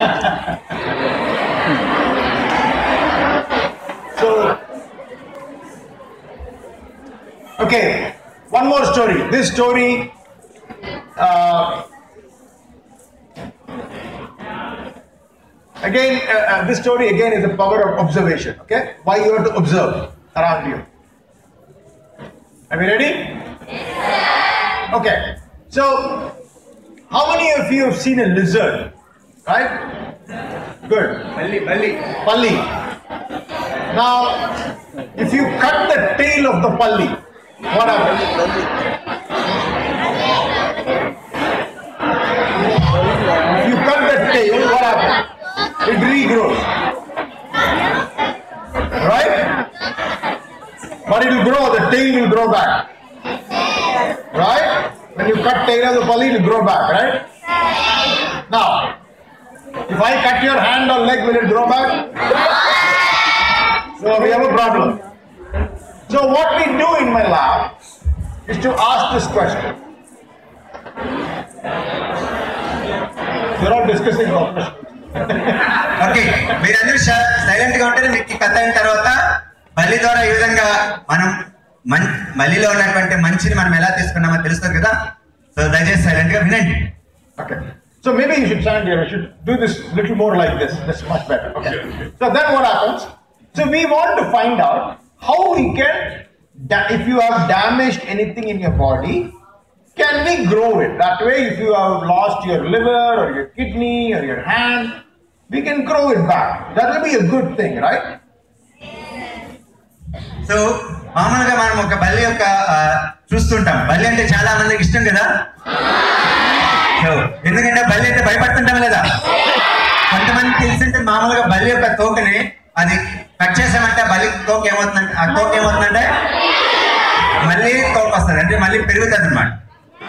So, okay, one more story. This story, this story again is the power of observation. Okay, why you have to observe around you. Are we ready? Okay, so how many of you have seen a lizard? Right? Good. Palli. Now, if you cut the tail of the palli, what happens? If you cut the tail, what happens? It regrows. Right? But it will grow, the tail will grow back. Right? When you cut tail of the palli, it will grow back, right? Now, if I cut your hand or leg, will it grow back? So we have a problem. So what we do in my lab is to ask this question. You're all discussing about this. Okay, మీరందరూ silent గా ఉంటే మీకు కథ అయిన తర్వాత బలి ద్వారా ఈ విధంగా మనం బలిలో ఉన్నటువంటి మంచిని మనం ఎలా తీసుకున్నామో తెలుస్తుంది కదా. సో దయచేసి సైలెంట్ గా వినండి. Okay. So maybe you should stand here. I should do this little more like this. That's much better. Okay. So then what happens? So we want to find out how we can, if you have damaged anything in your body, can we grow it? That way, if you have lost your liver or your kidney or your hand, we can grow it back. That will be a good thing, right? So మామూలుగా మనం ఒక బల్లి యొక్క చూస్తుంటాం. బల్లి అంటే చాలా మందికి ఇష్టం కదా. సో ఎందుకంటే బల్లి అంటే భయపడుతుంటాం లేదా. కొంతమంది తెలిసింటే మామూలుగా బల్లి యొక్క తోకని అది కట్ చేసామంటే బల్లి తోక ఏమవుతుందంటే ఆ తోక ఏమవుతుందంటే మళ్ళీ తోక వస్తుంది, అంటే మళ్ళీ పెరుగుతుంది అన్నమాట.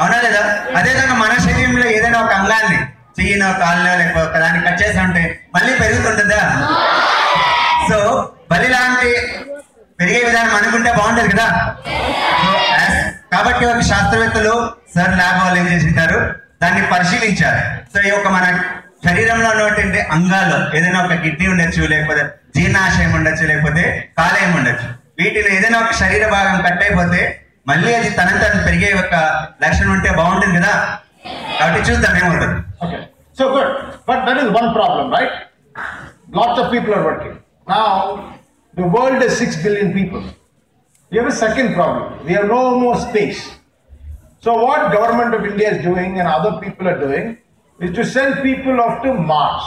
అవునా లేదా? అదేవిధంగా మన శరీరంలో ఏదైనా ఒక అంగాన్ని చెయ్యినో కాళ్ళలో లేకపోతే దాన్ని కట్ చేసామంటే మళ్ళీ పెరుగుతుంటుందా? సో బలి లాంటి పెరిగే విధానం అనుకుంటే బాగుంటుంది కదా. కాబట్టి ఒక శాస్త్రవేత్తలు సార్ ల్యాబ్ వాళ్ళు ఏం చేసింటారు, దాన్ని పరిశీలించారు. సో ఈ యొక్క మన శరీరంలో ఉన్నటువంటి అంగాల్లో ఏదైనా ఒక కిడ్నీ ఉండొచ్చు, లేకపోతే జీర్ణాశయం ఉండొచ్చు, లేకపోతే కాలేయం ఉండొచ్చు. వీటిని ఏదైనా ఒక శరీర భాగం కట్ అయిపోతే మళ్ళీ అది తనంత పెరిగే ఒక లక్షణం ఉంటే బాగుంటుంది కదా. కాబట్టి చూద్దాం ఏమవుతుంది. Okay. So good. But that is one problem, right? Lots of people are working. Now, the world is 6 billion people. We have a second problem. We have no more space. So what government of India is doing and other people are doing is to send people off to Mars.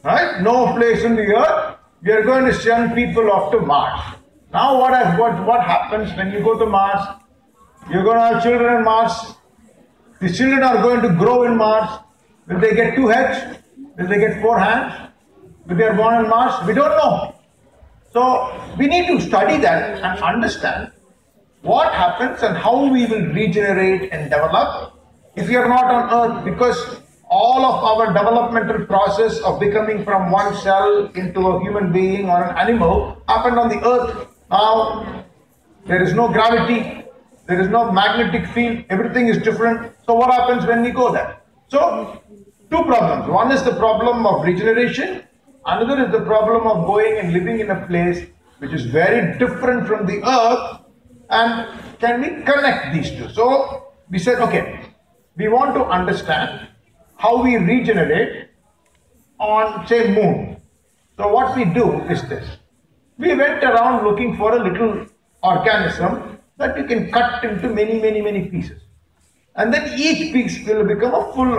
Right? No place in the earth. We are going to send people off to Mars. Now what happens when you go to Mars? You're going to have children in Mars. The children are going to grow in Mars. Will they get 2 heads? Will they get 4 hands? Will they are born on Mars? We don't know. So we need to study that and understand what happens and how we will regenerate and develop if we are not on Earth, because all of our developmental process of becoming from one cell into a human being or an animal happened on the Earth. Now there is no gravity, there is no magnetic field, everything is different. So what happens when we go there? So 2 problems. One is the problem of regeneration. Another is the problem of going and living in a place which is very different from the earth, and can we connect these two? So we said, okay, we want to understand how we regenerate on, say, moon. So what we do is this. We went around looking for a little organism that you can cut into many pieces. And then each piece will become a full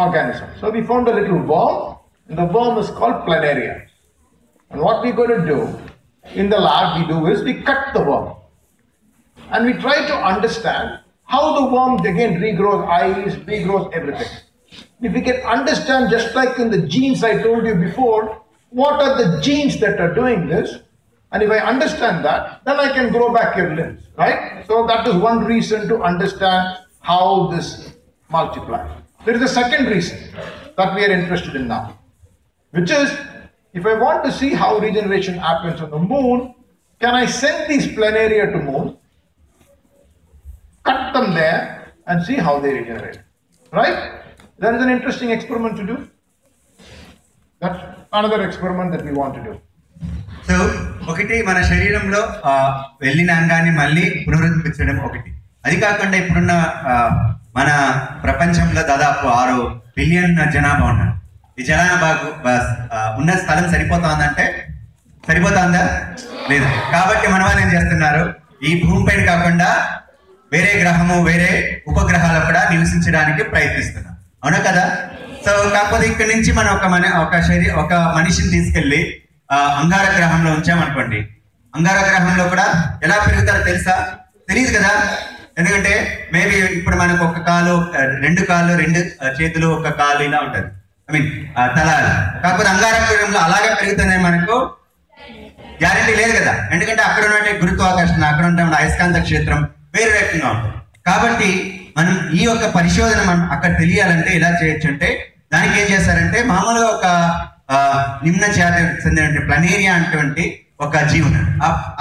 organism. So we found a little worm, and the worm is called planaria. And what we're going to do in the lab is we cut the worm. And we try to understand how the worm again regrows eyes, regrows everything. If we can understand, just like in the genes I told you before, what are the genes that are doing this, and if I understand that, then I can grow back your limbs, right? So that is one reason to understand how this multiplies. There is a second reason that we are interested in now, which is, if I want to see how regeneration happens on the moon, can I send these planaria to moon, cut them there, and see how they regenerate? Right? That is an interesting experiment to do. That's another experiment that we want to do. So ఒకటి మన శరీరంలో వెళ్ళిన అంగాన్ని మళ్ళీ పునరుద్ధరించడం ఒకటి. అది కాకుండా ఇప్పుడున్న మన ప్రపంచంలో దాదాపు 6 బిలియన్ జనాభా ఉన్నారు. ఈ జనాభాకు ఉన్న స్థలం సరిపోతుందంటే సరిపోతుందా లేదు. కాబట్టి మన వాళ్ళు ఏం చేస్తున్నారు, ఈ భూమిపైన కాకుండా వేరే గ్రహము వేరే ఉపగ్రహాలు కూడా నివసించడానికి ప్రయత్నిస్తున్నారు. అవునా కదా? సో కాకపోతే ఇక్కడి నుంచి మనం ఒక మనిషిని తీసుకెళ్ళి అంగార గ్రహంలో ఉంచామనుకోండి, అంగార గ్రహంలో కూడా ఎలా పెరుగుతారో తెలుసా? తెలియదు కదా. ఎందుకంటే మేబీ ఇప్పుడు మనకు ఒక కాలు, 2 కాళ్ళు, 2 చేతులు, ఒక కాలు ఇలా ఉంటుంది, ఐ మీన్ తలాలు. కాకపోతే అంగార గ్రహంలో అలాగే పెరుగుతుందని మనకు గ్యారంటీ లేదు కదా. ఎందుకంటే అక్కడ ఉన్న గురుత్వాకర్షణ, అక్కడ ఉన్న అయస్కాంత క్షేత్రం వేరే రకంగా ఉంటుంది. కాబట్టి మనం ఈ యొక్క పరిశోధన మనం అక్కడ తెలియాలంటే ఎలా చేయొచ్చు అంటే, దానికి ఏం చేస్తారంటే మామూలుగా ఒక నిమ్న జాతి చెందిన ప్లనేరియా అటువంటి ఒక జీవుని,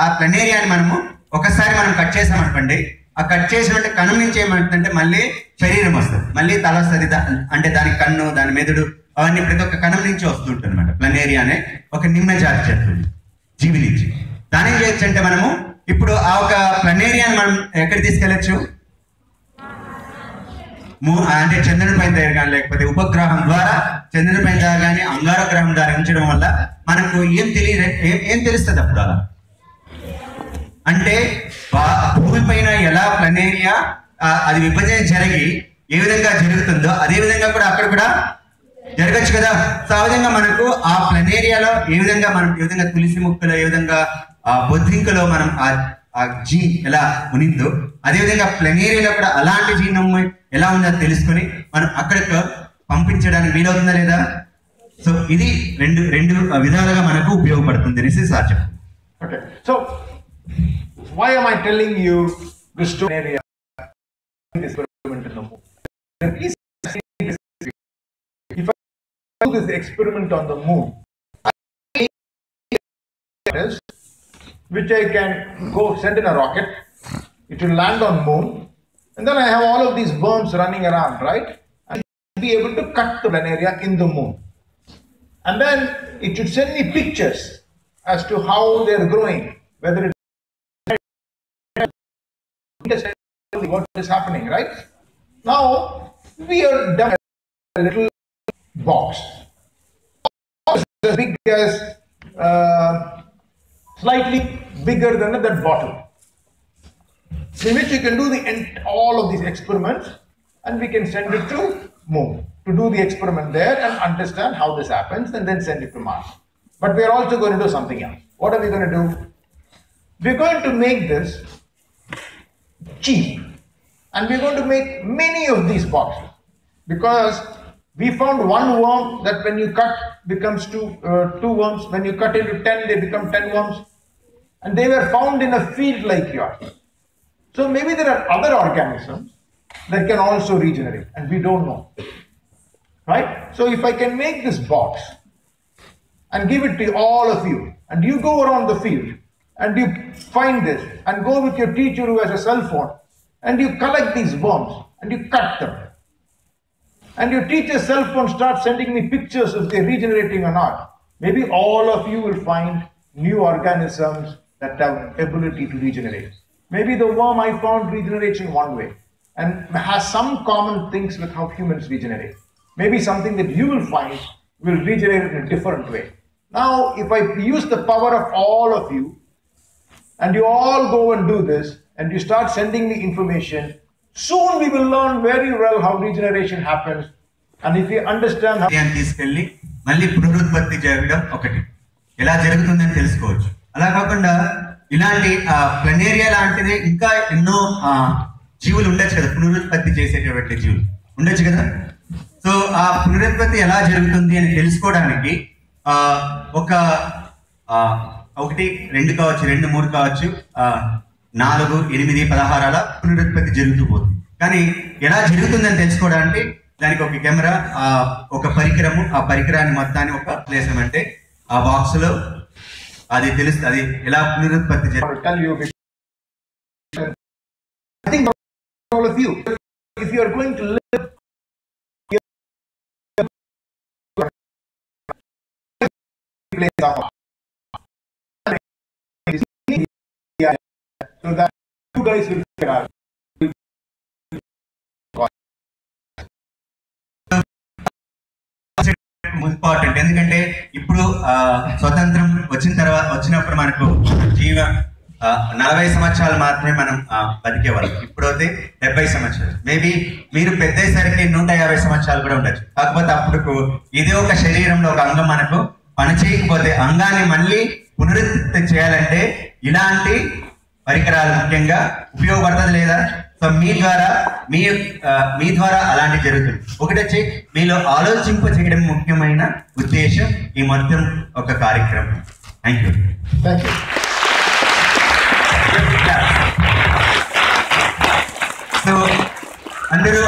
ఆ ప్లనేరియాని మనము ఒకసారి మనం కట్ చేసామనుకోండి, ఆ కట్ చేసినట్టు కణం నుంచి ఏమంటుందంటే మళ్ళీ శరీరం వస్తుంది, మళ్ళీ తల వస్తుంది. అంటే దాని కన్ను, దాని మెదడు, అవన్నీ ప్రతి ఒక్క కణం నుంచి వస్తుంటుంది అనమాట. ప్లనేరియా అనే ఒక నిమ్న జాతి చెందిన జీవి నుంచి. దాని ఏం చేయొచ్చు అంటే మనము ఇప్పుడు ఆ ఒక ప్లనేరియాని మనం ఎక్కడ తీసుకెళ్ళచ్చు అంటే చంద్రుని పైన దగ్గర కానీ, లేకపోతే ఉపగ్రహం ద్వారా చంద్రుని పైన కానీ అంగార గ్రహం ద్వారా ఉంచడం వల్ల మనకు ఏం తెలుస్తుంది అప్పుడు అలా అంటే భూమి పైన ఎలా ప్లనేరియా అది విభజన జరిగి ఏ విధంగా జరుగుతుందో అదే విధంగా కూడా అక్కడ కూడా జరగచ్చు కదా. సో ఆ విధంగా మనకు ఆ ప్లనేరియాలో ఏ విధంగా తులసి ముక్కలో, ఏ విధంగా బొద్దింకలో మనం ఆ జీన్ ఎలా ఉనిందో అదేవిధంగా ప్లనేరియాలో కూడా అలాంటి జీన్ ఎలా ఉందో తెలుసుకొని మనం అక్కడికి పంపించడానికి వీలవుతుందా లేదా? సో ఇది రెండు విధాలుగా మనకు ఉపయోగపడుతుంది అనేసి సార్ చెప్పండి. Okay, so why am I telling you this story? Experiment in the moon. If I do this experiment on the moon, which I can go send in a rocket, it will land on moon, and then I have all of these worms running around, right? And be able to cut the planaria in the moon, and then it should send me pictures as to how they are growing, whether it's what is happening, right? Now we are done a little box as big as slightly bigger than that bottle, in which you can do all of these experiments, and we can send it to moon to do the experiment there and understand how this happens, and then send it to Mars. But we are also going to do something else. What are we going to do? We're going to make this cheap, and we're going to make many of these boxes, because we found one worm that when you cut becomes two worms. When you cut into 10, they become 10 worms, and they were found in a field like yours. So maybe there are other organisms that can also regenerate, and we don't know, right? So if I can make this box and give it to all of you, and you go around the field and you find this and go with your teacher who has a cell phone and you collect these worms and you cut them, and your teacher's cell phone starts sending me pictures if they're regenerating or not, maybe all of you will find new organisms that have ability to regenerate. Maybe the worm I found regenerates in one way and has some common things with how humans regenerate. Maybe something that you will find will regenerate in a different way. Now, if I use the power of all of you, and you all go and do this, and you start sending me information, soon we will learn very well how regeneration happens. And if we understand how తీసుకెళ్ళి మళ్ళీ పునరుత్పత్తి జరగడం ఒకటి ఎలా జరుగుతుందని తెలుసుకోవచ్చు. అలా కాకుండా ఇలాంటి ప్లనేరియా లాంటిది ఇంకా ఎన్నో జీవులు ఉండొచ్చు కదా, పునరుత్పత్తి చేసేటటువంటి జీవులు ఉండొచ్చు కదా. సో ఆ పునరుత్పత్తి ఎలా జరుగుతుంది అని తెలుసుకోవడానికి ఒకటి 2 కావచ్చు, 2, 3 కావచ్చు, 4, 8, 16 అలా పునరుత్పత్తి జరుగుతూ పోతుంది. కానీ ఎలా జరుగుతుందని తెలుసుకోవడానికి దానికి ఒక కెమెరా, ఒక పరికరము, ఆ పరికరాన్ని మొత్తాన్ని ఒక ప్లేస్ అంటే ఆ బాక్స్ లో అది తెలుస్తుంది, అది ఎలా పునరుత్పత్తి జరుగుతుంది. place someone. So that you guys will figure out. Important, ఎందుకంటే ఇప్పుడు స్వతంత్రం వచ్చినప్పుడు మనకు 40 సంవత్సరాలు మాత్రమే మనం బతికేవాళ్ళం. ఇప్పుడైతే 70 సంవత్సరాలు. మేబీ మీరు పెద్దసరికి 150 సంవత్సరాలు కూడా ఉండొచ్చు. కాకపోతే అప్పుడు ఇదే ఒక శరీరంలో ఒక అంగం మనకు పని చేయకపోతే అంగాన్ని మళ్ళీ పునరుద్ధి చేయాలంటే ఇలాంటి పరికరాలు ముఖ్యంగా ఉపయోగపడుతుంది లేదా? సో మీ ద్వారా అలాంటి జరుగుతుంది. ఒకటి వచ్చి మీలో ఆలోచింప చేయడం ముఖ్యమైన ఉద్దేశం ఈ మొత్తం ఒక కార్యక్రమం. Thank you. సో అందరూ